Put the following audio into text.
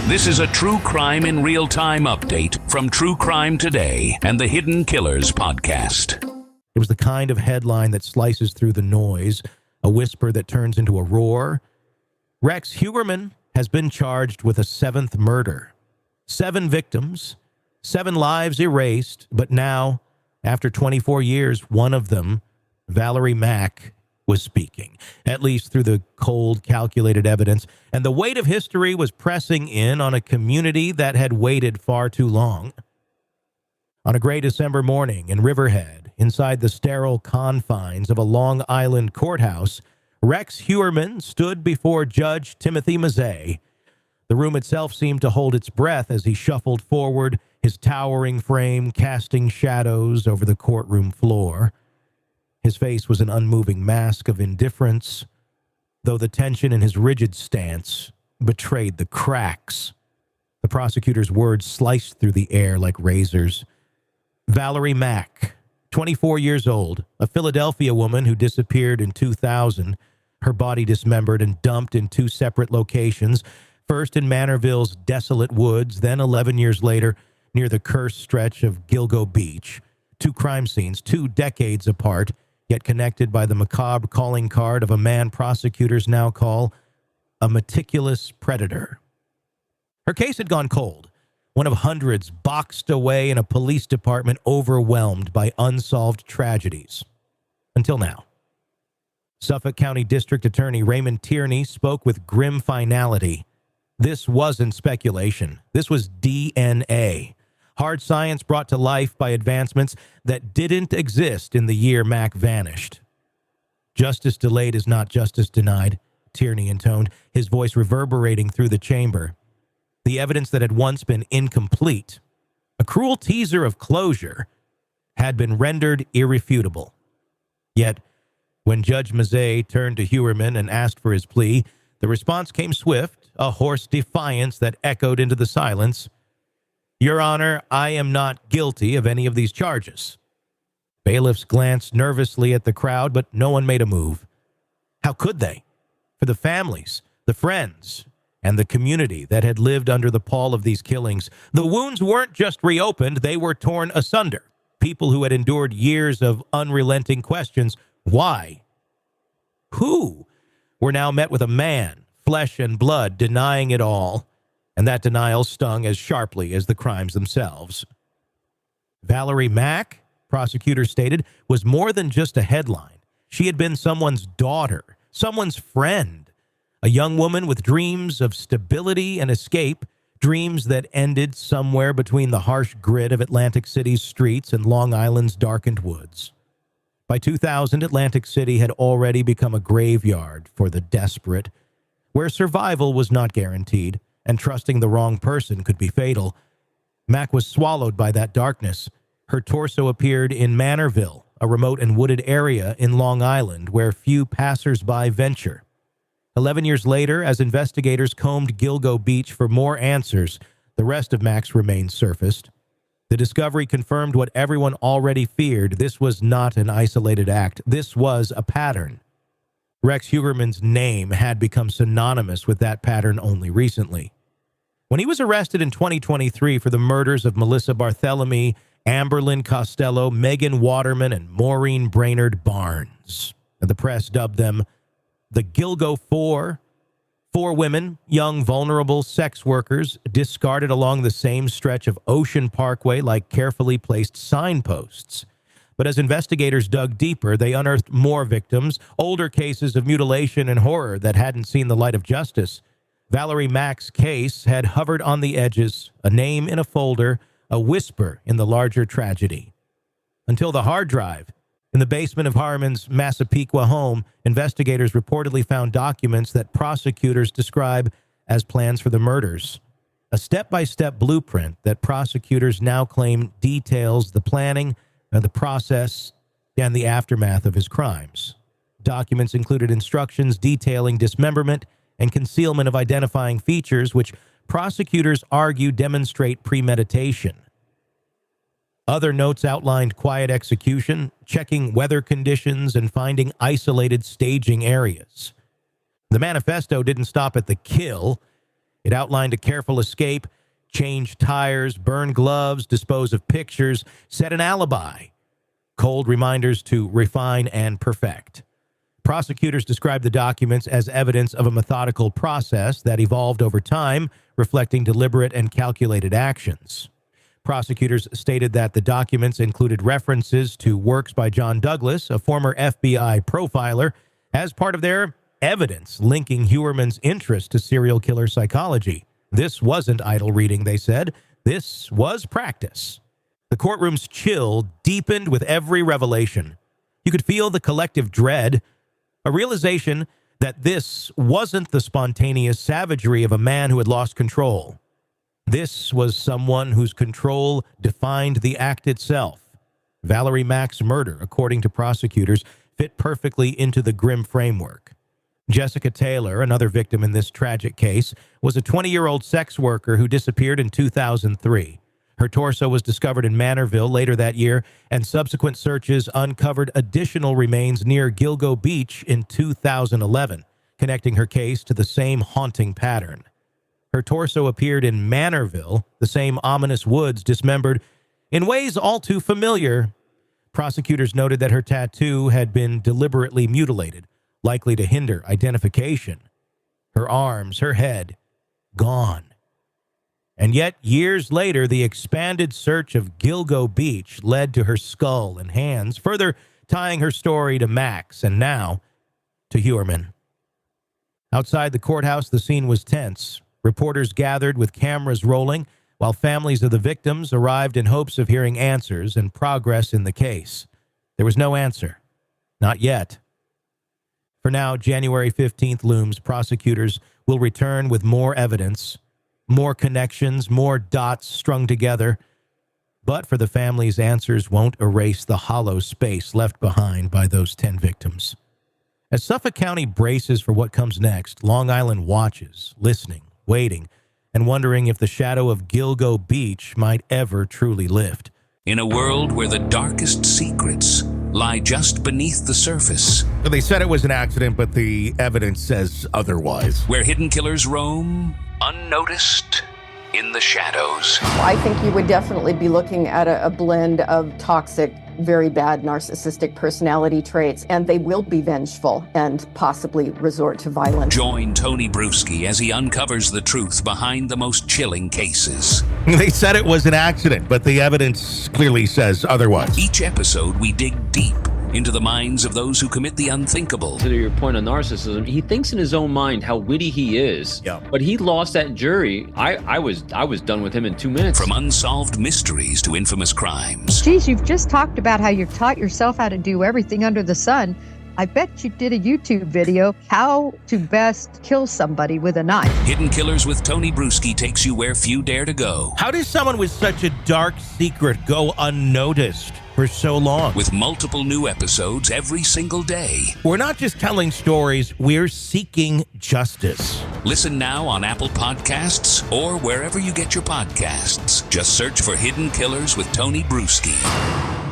This is a True Crime in Real Time update from True Crime Today and the Hidden Killers podcast. It was the kind of headline that slices through the noise, a whisper that turns into a roar. Rex Heuermann has been charged with a 7th murder. 7 victims, 7 lives erased, but now, after 24 years, one of them, Valerie Mack, was speaking, at least through the cold, calculated evidence, and the weight of history was pressing in on a community that had waited far too long. On a gray December morning in Riverhead, inside the sterile confines of a Long Island courthouse, Rex Heuermann stood before Judge Timothy Mazzei. The room itself seemed to hold its breath as he shuffled forward, his towering frame casting shadows over the courtroom floor. His face was an unmoving mask of indifference, though the tension in his rigid stance betrayed the cracks. The prosecutor's words sliced through the air like razors. Valerie Mack, 24 years old, a Philadelphia woman who disappeared in 2000, her body dismembered and dumped in 2 separate locations, first in Manorville's desolate woods, then 11 years later near the cursed stretch of Gilgo Beach. 2 crime scenes, 2 decades apart, yet connected by the macabre calling card of a man prosecutors now call a meticulous predator. Her case had gone cold, one of hundreds boxed away in a police department overwhelmed by unsolved tragedies. Until now. Suffolk County District Attorney Raymond Tierney spoke with grim finality. This wasn't speculation. This was DNA. Hard science brought to life by advancements that didn't exist in the year Mack vanished. Justice delayed is not justice denied, Tierney intoned, his voice reverberating through the chamber. The evidence that had once been incomplete, a cruel teaser of closure, had been rendered irrefutable. Yet, when Judge Mazzei turned to Heuermann and asked for his plea, the response came swift, a hoarse defiance that echoed into the silence. Your Honor, I am not guilty of any of these charges. Bailiffs glanced nervously at the crowd, but no one made a move. How could they? For the families, the friends, and the community that had lived under the pall of these killings, the wounds weren't just reopened, they were torn asunder. People who had endured years of unrelenting questions, why? Who? Were now met with a man, flesh and blood, denying it all. And that denial stung as sharply as the crimes themselves. Valerie Mack, prosecutors stated, was more than just a headline. She had been someone's daughter, someone's friend, a young woman with dreams of stability and escape, dreams that ended somewhere between the harsh grid of Atlantic City's streets and Long Island's darkened woods. By 2000, Atlantic City had already become a graveyard for the desperate, where survival was not guaranteed, and trusting the wrong person could be fatal. Mack was swallowed by that darkness. Her torso appeared in Manorville, a remote and wooded area in Long Island where few passers-by venture. 11 years later, as investigators combed Gilgo Beach for more answers, the rest of Mack's remains surfaced. The discovery confirmed what everyone already feared. This was not an isolated act. This was a pattern. Rex Heuermann's name had become synonymous with that pattern only recently. When he was arrested in 2023 for the murders of Melissa Barthelemy, Amberlynn Costello, Megan Waterman, and Maureen Brainerd Barnes, and the press dubbed them the Gilgo Four. 4 women, young, vulnerable sex workers, discarded along the same stretch of Ocean Parkway like carefully placed signposts. But as investigators dug deeper, they unearthed more victims, older cases of mutilation and horror that hadn't seen the light of justice. Valerie Mack's case had hovered on the edges, a name in a folder, a whisper in the larger tragedy. Until the hard drive. In the basement of Heuermann's Massapequa home, investigators reportedly found documents that prosecutors describe as plans for the murders. A step-by-step blueprint that prosecutors now claim details the planning, the process, and the aftermath of his crimes. Documents included instructions detailing dismemberment and concealment of identifying features, which prosecutors argue demonstrate premeditation. Other notes outlined quiet execution, checking weather conditions, and finding isolated staging areas. The manifesto didn't stop at the kill. It outlined a careful escape, changed tires, burned gloves, dispose of pictures, set an alibi. Cold reminders to refine and perfect. Prosecutors described the documents as evidence of a methodical process that evolved over time, reflecting deliberate and calculated actions. Prosecutors stated that the documents included references to works by John Douglas, a former FBI profiler, as part of their evidence linking Heuermann's interest to serial killer psychology. This wasn't idle reading, they said. This was practice. The courtroom's chill deepened with every revelation. You could feel the collective dread, a realization that this wasn't the spontaneous savagery of a man who had lost control. This was someone whose control defined the act itself. Valerie Mack's murder, according to prosecutors, fit perfectly into the grim framework. Jessica Taylor, another victim in this tragic case, was a 20-year-old sex worker who disappeared in 2003. Her torso was discovered in Manorville later that year, and subsequent searches uncovered additional remains near Gilgo Beach in 2011, connecting her case to the same haunting pattern. Her torso appeared in Manorville, the same ominous woods dismembered, in ways all too familiar. Prosecutors noted that her tattoo had been deliberately mutilated, likely to hinder identification. Her arms, her head, gone. And yet, years later, the expanded search of Gilgo Beach led to her skull and hands, further tying her story to Max and now to Heuermann. Outside the courthouse, the scene was tense. Reporters gathered with cameras rolling, while families of the victims arrived in hopes of hearing answers and progress in the case. There was no answer. Not yet. For now, January 15th looms. Prosecutors will return with more evidence, more connections, more dots strung together. But for the families, answers won't erase the hollow space left behind by those 10 victims. As Suffolk County braces for what comes next, Long Island watches, listening, waiting, and wondering if the shadow of Gilgo Beach might ever truly lift. In a world where the darkest secrets lie just beneath the surface. They said it was an accident, but the evidence says otherwise. Where hidden killers roam, unnoticed, in the shadows. I think you would definitely be looking at a blend of toxic, very bad narcissistic personality traits, and they will be vengeful and possibly resort to violence. Join Tony Bruschi as he uncovers the truth behind the most chilling cases. They said it was an accident, but the evidence clearly says otherwise. Each episode, we dig deep into the minds of those who commit the unthinkable. To your point on narcissism, he thinks in his own mind how witty he is. Yeah. But he lost that jury. I was done with him in 2 minutes. From unsolved mysteries to infamous crimes. Geez, you've just talked about how you've taught yourself how to do everything under the sun. I bet you did a YouTube video, how to best kill somebody with a knife. Hidden Killers with Tony Bruschi takes you where few dare to go. How does someone with such a dark secret go unnoticed for so long? With multiple new episodes every single day. We're not just telling stories, we're seeking justice. Listen now on Apple Podcasts or wherever you get your podcasts. Just search for Hidden Killers with Tony Bruschi.